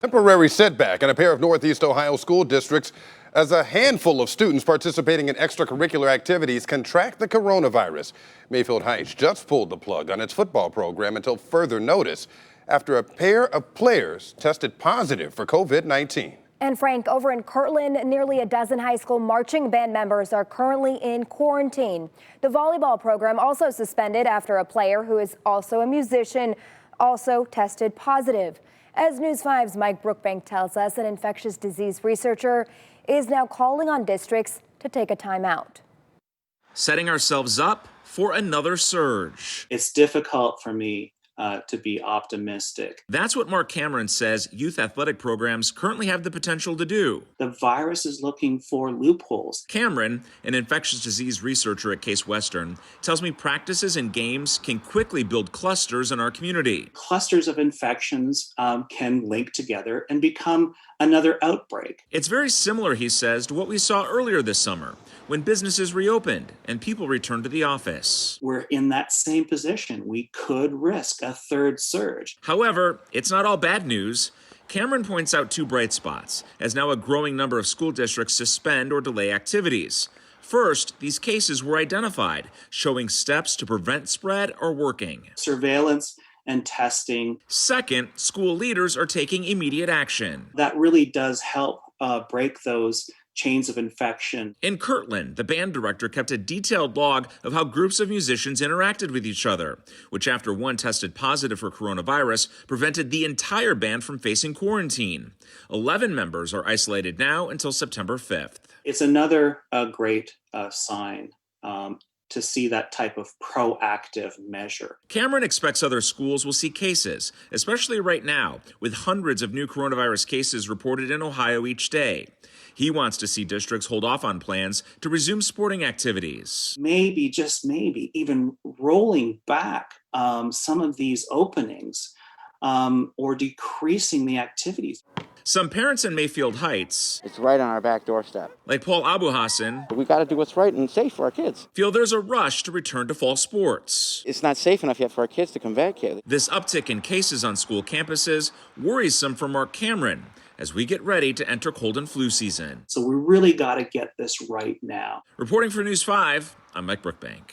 Temporary setback in a pair of Northeast Ohio school districts as a handful of students participating in extracurricular activities contract the coronavirus. Mayfield Heights just pulled the plug on its football program until further notice after a pair of players tested positive for COVID-19. And Frank, over in Kirtland, nearly a dozen high school marching band members are currently in quarantine. The volleyball program also suspended after a player who is also a musician also tested positive. As News 5's Mike Brookbank tells us, an infectious disease researcher is now calling on districts to take a timeout. Setting ourselves up for another surge. It's difficult for me to be optimistic. That's what Mark Cameron says youth athletic programs currently have the potential to do. The virus is looking for loopholes. Cameron, an infectious disease researcher at Case Western, tells me practices and games can quickly build clusters in our community. Clusters of infections can link together and become another outbreak. It's very similar, he says, to what we saw earlier this summer when businesses reopened and people returned to the office. We're in that same position. We could risk a third surge. However, it's not all bad news. Cameron points out two bright spots, as now a growing number of school districts suspend or delay activities. First, these cases were identified, showing steps to prevent spread are working. Surveillance and testing. Second, school leaders are taking immediate action. That really does help break those chains of infection. In Kirtland, the band director kept a detailed log of how groups of musicians interacted with each other, which after one tested positive for coronavirus, prevented the entire band from facing quarantine. 11 members are isolated now until September 5th. It's another great sign to see that type of proactive measure. Cameron expects other schools will see cases, especially right now, with hundreds of new coronavirus cases reported in Ohio each day. He wants to see districts hold off on plans to resume sporting activities. Maybe, just maybe, even rolling back some of these openings or decreasing the activities. Some parents in Mayfield Heights, it's right on our back doorstep, like Paul Abu Hassan, we got to do what's right and safe for our kids. Feel there's a rush to return to fall sports. It's not safe enough yet for our kids to come back here. This uptick in cases on school campuses worries some for Mark Cameron as we get ready to enter cold and flu season. So we really got to get this right now. Reporting for News 5, I'm Mike Brookbank.